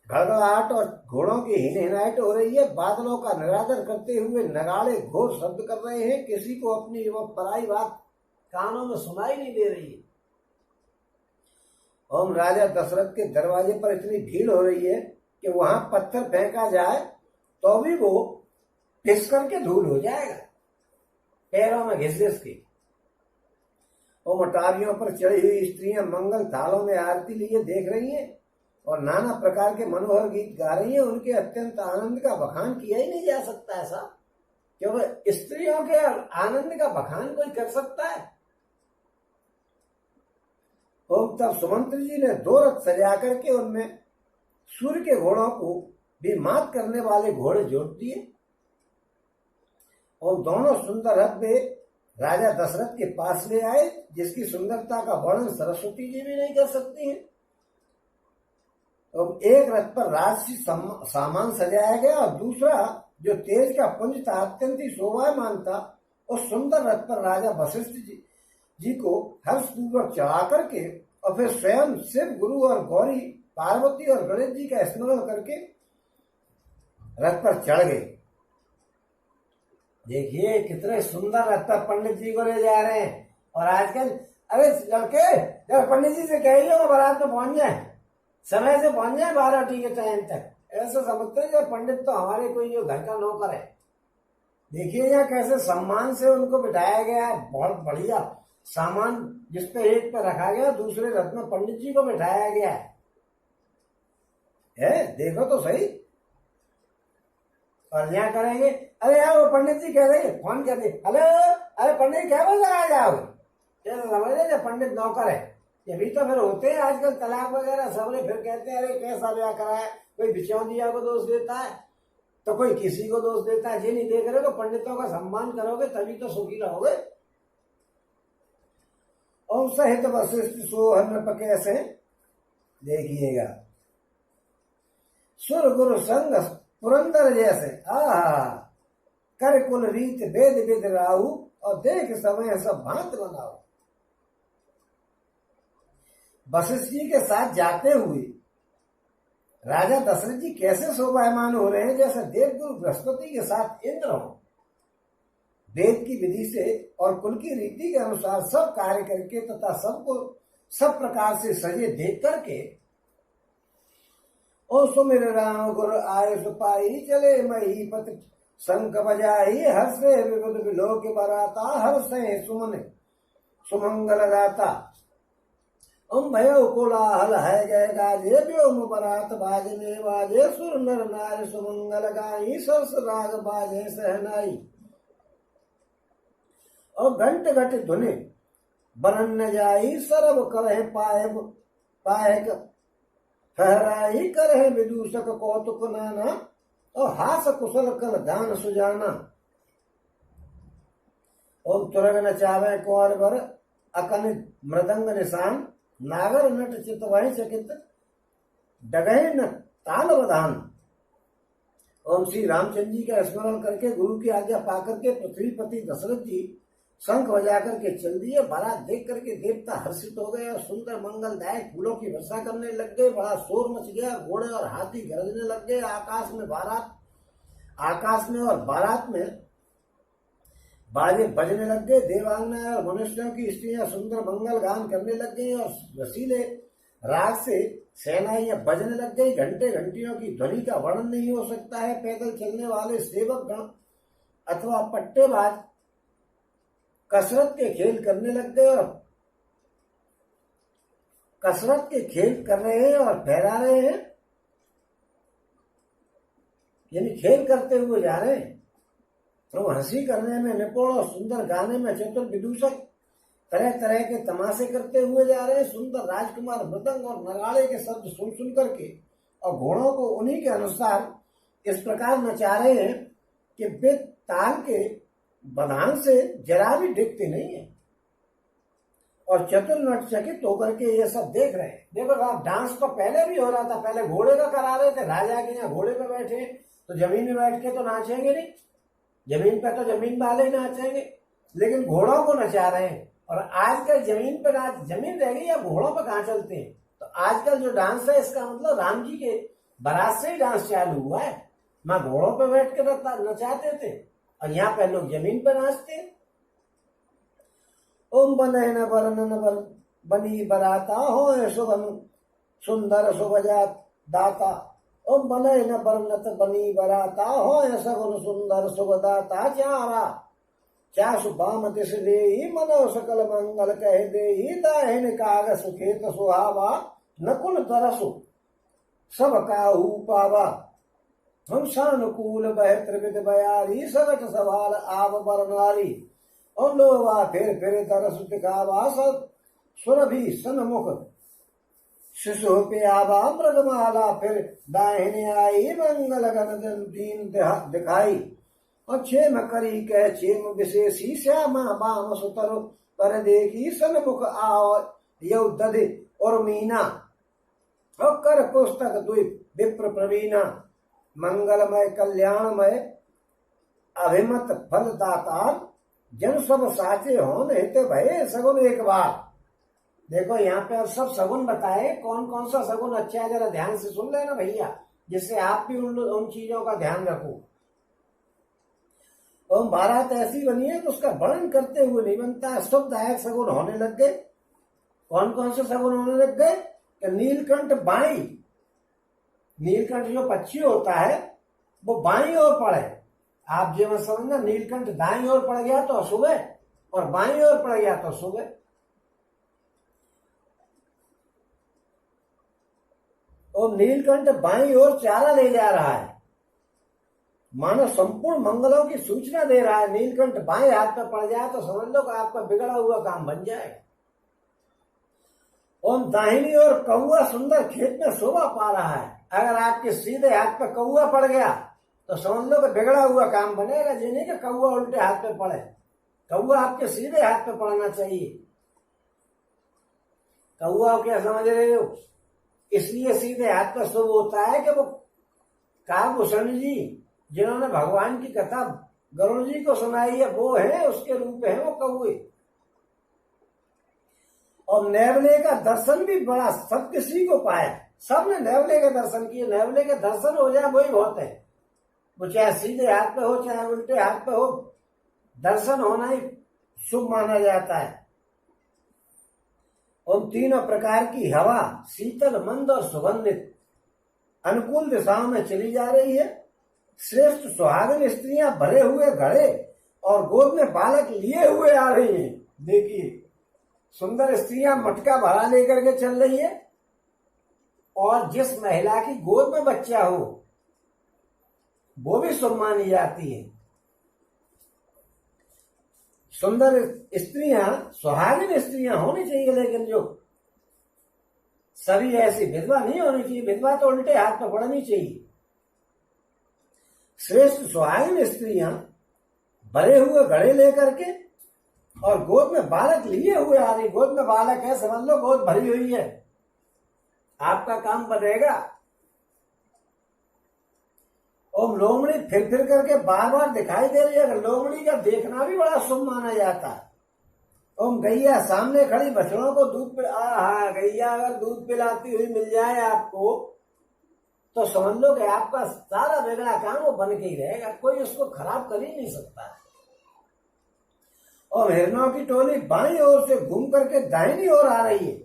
घड़घड़ाहट और घोड़ों की हिनहिनाहट हो रही है। बादलों का निरादर करते हुए नगाड़े घोर शब्द कर रहे हैं। किसी को अपनी वो पराई बात कानों में सुनाई नहीं दे रही है। ओम राजा दशरथ के दरवाजे पर इतनी भीड़ हो रही है कि वहां पत्थर फेंका जाए तो भी वो फिस करके धूल हो जाएगा पैरों में घिस घिस के। और मटारियों पर चढ़ी हुई स्त्रियां मंगल थालों में आरती लिए देख रही हैं और नाना प्रकार के मनोहर गीत गा रही हैं। उनके अत्यंत आनंद का बखान किया ही नहीं जा सकता ऐसा, क्योंकि स्त्रियों के आनंद का बखान कोई कर सकता है। और तब सुमंत्र जी ने 2 रथ सजा करके उनमें सूर्य के घोड़ों को भी मात करने वाले घोड़े जोड़ दिए और दोनों सुंदर रथ में राजा दशरथ के पास ले आए, जिसकी सुंदरता का वर्णन सरस्वती जी भी नहीं कर सकती हैं। अब एक रथ पर राजसी सामान सजाया गया और दूसरा जो तेज का पुंज था अत्यंत ही शोभायमान था, उस सुंदर रथ पर राजा वशिष्ठ जी को हर्षपूर्वक चढ़ा करके और फिर स्वयं शिव, गुरु और गौरी, पार्वती और गणेश जी का स्मरण करके रथ पर चढ़ गए। देखिए कितने सुंदर रथ पर पंडित जी को ले जा रहे हैं। और आजकल अरे लड़के जब पंडित जी से कहिए बारात में पहुंच जाए, समय से पहुंच जाए 12 के टाइम तक, ऐसा समझते हैं कि पंडित तो हमारे कोई जो घर का नौकर है। देखिए यहाँ कैसे सम्मान से उनको बिठाया गया है, बहुत बढ़िया सामान जिसपे एक पे रखा गया, दूसरे रथ में पंडित जी को बिठाया गया है। देखो तो सही। और यहाँ करेंगे, अरे यार वो पंडित जी कह रहे हैं, फोन कर दे, हेलो, अरे पंडित क्या बोल रहा है, जाओ समझ रहे पंडित नौकर है। ये भी तो फिर होते हैं आजकल तलाक वगैरह सबने, फिर कहते हैं अरे कैसा ब्याह करा है, कोई बिचौलिया को दोष देता है तो कोई किसी को दोष देता है। ये नहीं देख रहे तो पंडितों का सम्मान करोगे तभी तो सुखी रहोगे। और सहित वशिष्ठ सोहन कैसे देखिएगा, सुर गुरु संग पुरंदर जैसे कर कुल रीत वेद विद राहु और देख समय सब भांत बनाओ। वशिष्ठ जी के साथ जाते हुए राजा दशरथ जी कैसे शोभायमान हो रहे हैं, जैसे देवगुरु बृहस्पति के साथ इंद्र हो। वेद की विधि से और कुल की रीति के अनुसार सब कार्य करके तथा सबको सब प्रकार से सजे देख करके ओ सुमिर राम गुर आय सुपाई चले मही पत शंख बजाई हर्षे विबुध विलोक बराता हर्षे सुमन सुमंगल गाता ओम भयो कोलाहल है गए गाजे व्योम बरात बाजने बाजे सुर नर नार सुमंगल गाई सरस राग बाजे सहनाई और घंट घट धुने बरन न जाई सरब करहे पाए पाए फहराई करहे विदूषक कौतुक नाना और हास कुशल कल दान सुजाना ओम तुरग नचावे कौर बर अकन मृदंग निशान नागर नट चितवाई चकित डगहे न ताल बधान। ओम श्री रामचंद्र जी का स्मरण करके गुरु की आज्ञा पाकर के पृथ्वीपति दशरथ जी शंख बजा करके चल दिए। बारात देख करके देवता हर्षित हो गए और सुंदर मंगलदायक फूलों की वर्षा करने लग गए। बड़ा शोर मच गया, घोड़े और हाथी गरजने लग गए। आकाश में और बारात में बाजे बजने लग गए। देवांगना और मनुष्यों की स्त्रियां सुंदर मंगल गान करने लग गई और रसीले राग से सेनाइयां बजने लग गई। घंटे घंटियों की ध्वनि का वर्णन नहीं हो सकता है। पैदल चलने वाले सेवक गण अथवा पट्टेबाज कसरत के खेल करने लग गए और कसरत के खेल कर रहे हैं और फहरा रहे हैं, यानी खेल करते हुए जा रहे हैं। तो हंसी करने में निपुण और सुंदर गाने में चतुर विदूषक तरह तरह के तमाशे करते हुए जा रहे हैं। सुंदर राजकुमार मृदंग और नगाड़े के शब्द सुन सुन करके और घोड़ों को उन्हीं के अनुसार इस प्रकार नचा रहे हैं कि वे ताल के बधान से जरा भी दिखते नहीं है। और चतुर नटचकित होकर के ये सब देख रहे हैं। देखो आप, डांस तो पहले भी हो रहा था। पहले घोड़े का करा रहे थे, राजा के यहाँ घोड़े पे बैठे तो जमीन में बैठ के तो नाचेंगे नहीं, जमीन पे तो जमीन वाले ही नाचेंगे, लेकिन घोड़ों को नचा रहे हैं। और आजकल जमीन पे नाच, जमीन रह गई या घोड़ों पे कहाँ चलते हैं। तो आजकल जो डांस है इसका मतलब राम जी के बारात से ही डांस चालू हुआ है। माँ घोड़ों पे बैठ के नचाते थे और यहाँ पे लोग जमीन पे नाचते। ओम बने न बरन बनी बराता हो सुगन सुंदर सुबजा दाता। ओम बने न बरनत बनी बराता हो सगुन सुंदर सुबदाता। चारा चासु बाम दिस ले मनो सकल मंगल कह दे। दाहिन काग सुखेत सुहावा नकुल तरसु सब काहू पावा। हम सानुकूल बह त्रिविध बयारी सगट सवाल आव बरनारी। और लोवा फिर तरस दिखावा सब सुरभि सन्मुख शिशु पे आवा। मृगमाला फिर दाहिने आई मंगल गण दीन दिखाई। और क्षेम करी कह क्षेम विशेषी श्यामा बाम सुतर पर देखी सन्मुख आओ यौ दधि और मीना। और कर पुस्तक द्वीप विप्र प्रवीणा। मंगलमय कल्याणमय अभिमत फलदाता। जन सब साचे होन हित भय सगुन एक बार। देखो यहाँ पे अब सब सगुन बताए, कौन कौन सा सगुन अच्छा है जरा ध्यान से सुन लेना भैया, जिससे आप भी उन चीजों का ध्यान रखो। और बारात ऐसी बनी है तो उसका वर्णन करते हुए नहीं बनता। शुभदायक सगुन होने लग गए। कौन कौन से सगुन होने लग गए? नीलकंठ बाई, नीलकंठ जो पक्षी होता है वो बाई ओर पड़े। आप जो समझना, नीलकंठ दाई ओर पड़ गया तो सुबह और बाई ओर पड़ गया तो सुबह। और नीलकंठ बाई ओर चारा ले जा रहा है, मानो संपूर्ण मंगलों की सूचना दे रहा है। नीलकंठ बाएं हाथ पे पड़ जाए तो समझ लो कि आपका बिगड़ा हुआ काम बन जाएगा। और दाहिनी ओर कौआ सुंदर खेत में शोभा पा रहा है। अगर आपके सीधे हाथ पे कौआ पड़ गया तो समझ लो कि बिगड़ा हुआ काम बनेगा। जिन्हें कि कौआ उल्टे हाथ पे पड़े, कौआ आपके सीधे हाथ पे पड़ना चाहिए। कौआ क्या समझ रहे हो? इसलिए सीधे हाथ पे शुभ होता है कि वो काकभूषण जी जिन्होंने भगवान की कथा गरुड़ जी को सुनाई है वो है, उसके रूप है वो कौए। और नेवले का दर्शन भी बड़ा सब किसी को पाया, सबने नेवले के दर्शन किए। नेवले के दर्शन हो जाए वही बहुत है। वो चाहे सीधे हाथ पे हो चाहे उल्टे हाथ पे हो, दर्शन होना ही शुभ माना जाता है। उन तीनों प्रकार की हवा शीतल, मंद और सुगंधित अनुकूल दिशाओं में चली जा रही है। श्रेष्ठ सुहागिन स्त्रियां भरे हुए घड़े और गोद में बालक लिए हुए आ रही हैं। देखिए, सुंदर स्त्रियां मटका भरा लेकर के चल रही है, और जिस महिला की गोद में बच्चा हो वो भी शुभ मानी जाती है। सुंदर स्त्रियां सुहागिन स्त्रियां होनी चाहिए, लेकिन जो सभी ऐसी विधवा नहीं होनी चाहिए। विधवा तो उल्टे हाथ में पड़नी चाहिए। श्रेष्ठ सुहागिन स्त्रियां भरे हुए घड़े लेकर के और गोद में बालक लिए हुए आ रही। गोद में बालक है, समझ लो गोद भरी हुई है, आपका काम बनेगा। और लोमड़ी फिर फिर करके बार बार दिखाई दे रही है। लोमड़ी का देखना भी बड़ा शुभ माना जाता है। ओम गैया सामने खड़ी बछड़ों को दूध पिला, गैया अगर दूध पिलाती हुई मिल जाए आपको तो समझ लो कि आपका सारा बिगड़ा काम वो बन के ही रहेगा, कोई उसको खराब कर ही नहीं सकता। और हिरणों की टोली बाईं ओर से घूम करके दाहिनी ओर आ रही है।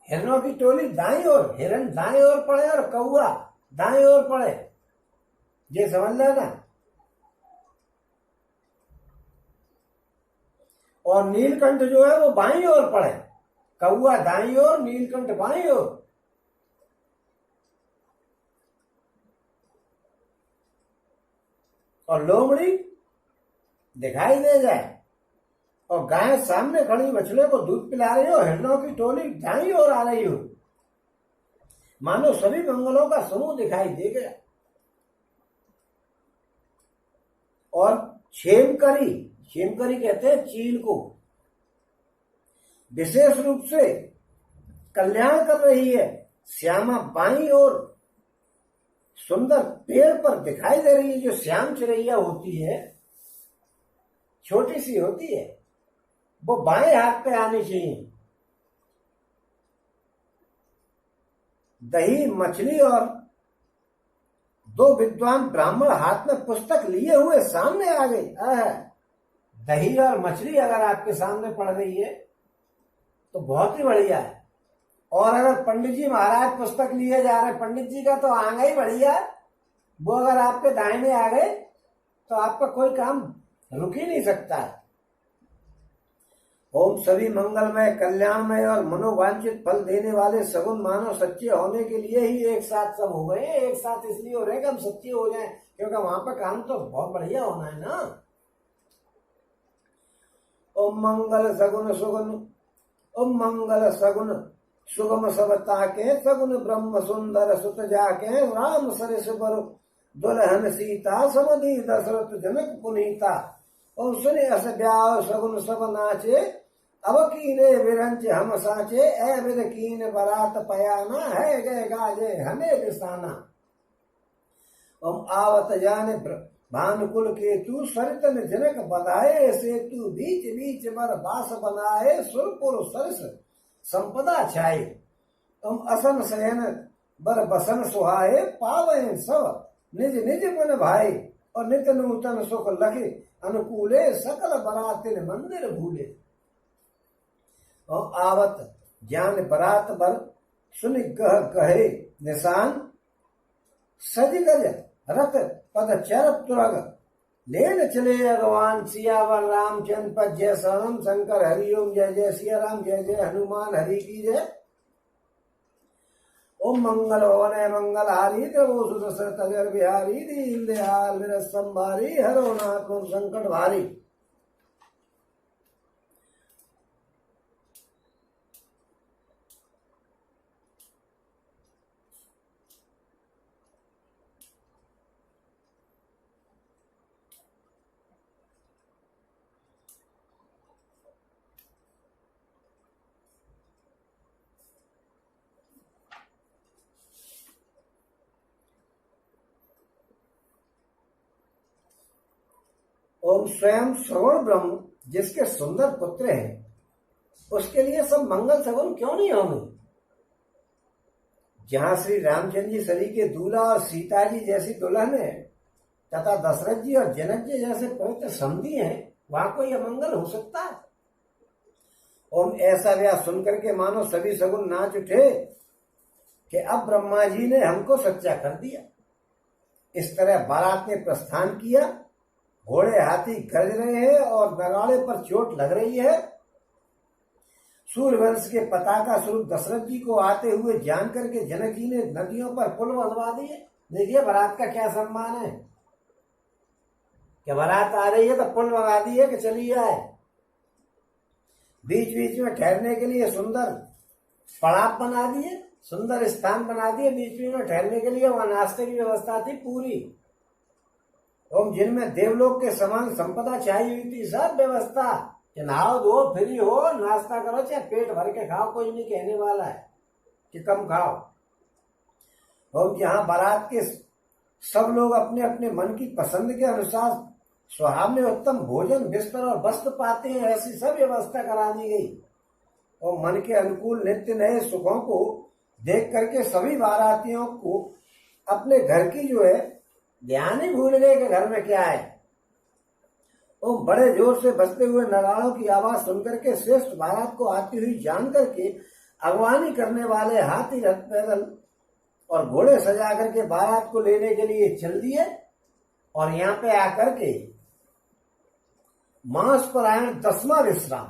हिरणों की टोली दाईं ओर, हिरण दाईं ओर पड़े और कौआ दाईं ओर पड़े, ये समझ लेना। और नीलकंठ जो है वो बाईं ओर पड़े, कौआ दाईं ओर, नीलकंठ बाईं ओर। और लोमड़ी दिखाई दे जाए, और गाय सामने खड़ी बछड़े को दूध पिला रही हो, हिरणों की टोली दाईं ओर आ रही हो, मानो सभी मंगलों का समूह दिखाई दे गया। और छेमकरी, छेमकरी कहते हैं चील को, विशेष रूप से कल्याण कर रही है। श्यामा बाईं ओर सुंदर पेड़ पर दिखाई दे रही है। जो श्याम चिरैया होती है, छोटी सी होती है, वो बाएं हाथ पे आनी चाहिए। दही, मछली और दो विद्वान ब्राह्मण हाथ में पुस्तक लिए हुए सामने आ गए। दही और मछली अगर आपके सामने पड़ रही है तो बहुत ही बढ़िया है। और अगर पंडित जी महाराज पुस्तक लिए जा रहे हैं, पंडित जी का तो आंगा ही बढ़िया है, वो अगर आपके दाहिने आ गए तो आपका कोई काम रुक ही नहीं सकता है। ओम सभी मंगलमय, कल्याणमय और मनोवांछित फल देने वाले सगुन मानव सच्चे होने के लिए ही एक साथ सब हो गए। एक साथ इसलिए हो रहे हैं कि हम सच्चे हो जाएं, क्योंकि वहां पर काम तो बहुत बढ़िया होना है ना। ओम मंगल सगुन सुगुन, ओम मंगल सगुन सुगम सबता के, सगुन ब्रह्म सुंदर सुत जाके, राम सरिस बर दुल्हन सीता, समधि दशरथ जनक पुनीता। और सुने अस ब्याह सगुन सब नाचे, अब कीने विरंच हम साचे, ए विद कीन बरात पयाना, है गए गाजे हमें बिसाना। हम आवत जाने भानुकुल केतु, सरितन जनक बधाए सेतु, बीच बीच बर बास बनाए, सुरपुर सरस संपदा छाए। तुम असन शयन बर बसन सुहाए, पावे सब निज निज मन भाई, और नित नूतन सुख लखे अनुकूले, सकल बरातिन मंदिर भूले। और आवत ज्ञान बरात बर, सुन गह कहे निशान, सज गज रत पद चर तुरग, लेन चले भगवान सियावर रामचंद्र पद जय शरणम शंकर हरिओम, जय जय सिया राम, जय जय हनुमान हरि की जय। ओम मंगल भवन मंगल हारी, देवो सुदशरथ अजर बिहारी, दीन दयाल विरस संभारी, हरो नाथ संकट भारी। ओम स्वयं श्रवण ब्रह्म जिसके सुंदर पुत्र हैं, उसके लिए सब मंगल सगुन क्यों नहीं होंगे। जहां श्री रामचंद्र जी सरी के दूल्हा और सीता जी जैसी दुल्हन है, तथा दशरथ जी और जनक जी जैसे पवित्र समधी हैं, वहां कोई अमंगल हो सकता है। और ऐसा ब्याह सुनकर के मानो सभी सगुन नाच उठे कि अब ब्रह्मा जी ने हमको सच्चा कर दिया। इस तरह बारात ने प्रस्थान किया। घोड़े हाथी गरज रहे हैं और नगाड़े पर चोट लग रही है। सूर्यवंश के पताका स्वरूप दशरथ जी को आते हुए जान करके जनक जी ने नदियों पर पुल बनवा दिए। देखिए बारात का क्या सम्मान है कि बारात आ रही है तो पुल बना दिए कि चली आए। बीच बीच में ठहरने के लिए सुंदर पड़ाव बना दिए, सुंदर स्थान बना दिए बीच बीच में ठहरने के लिए। वहां नाश्ते की व्यवस्था थी पूरी, और जिनमें देवलोक के समान संपदा चाहिए हुई थी, सब व्यवस्था कि नहाओ धो फ्री हो, नाश्ता करो, चाहे पेट भर के खाओ, कोई नहीं कहने वाला है कि कम खाओ। और जहां बारात के सब लोग अपने अपने मन की पसंद के अनुसार सुहावने उत्तम भोजन बिस्तर और वस्त्र पाते हैं, ऐसी सब व्यवस्था करा दी गई। और मन के अनुकूल नित्य नए सुखों को देख करके सभी बारातियों को अपने घर की जो है ध्यान ही भूल गए कि घर में क्या है। और बड़े जोर से बजते हुए नगाड़ों की आवाज सुनकर के श्रेष्ठ बारात को आती हुई जान करके अगवानी करने वाले हाथी रथ पैदल और घोड़े सजा करके बारात को लेने के लिए चल दिए। और यहाँ पे आकर के मांस परायण 10वां विश्राम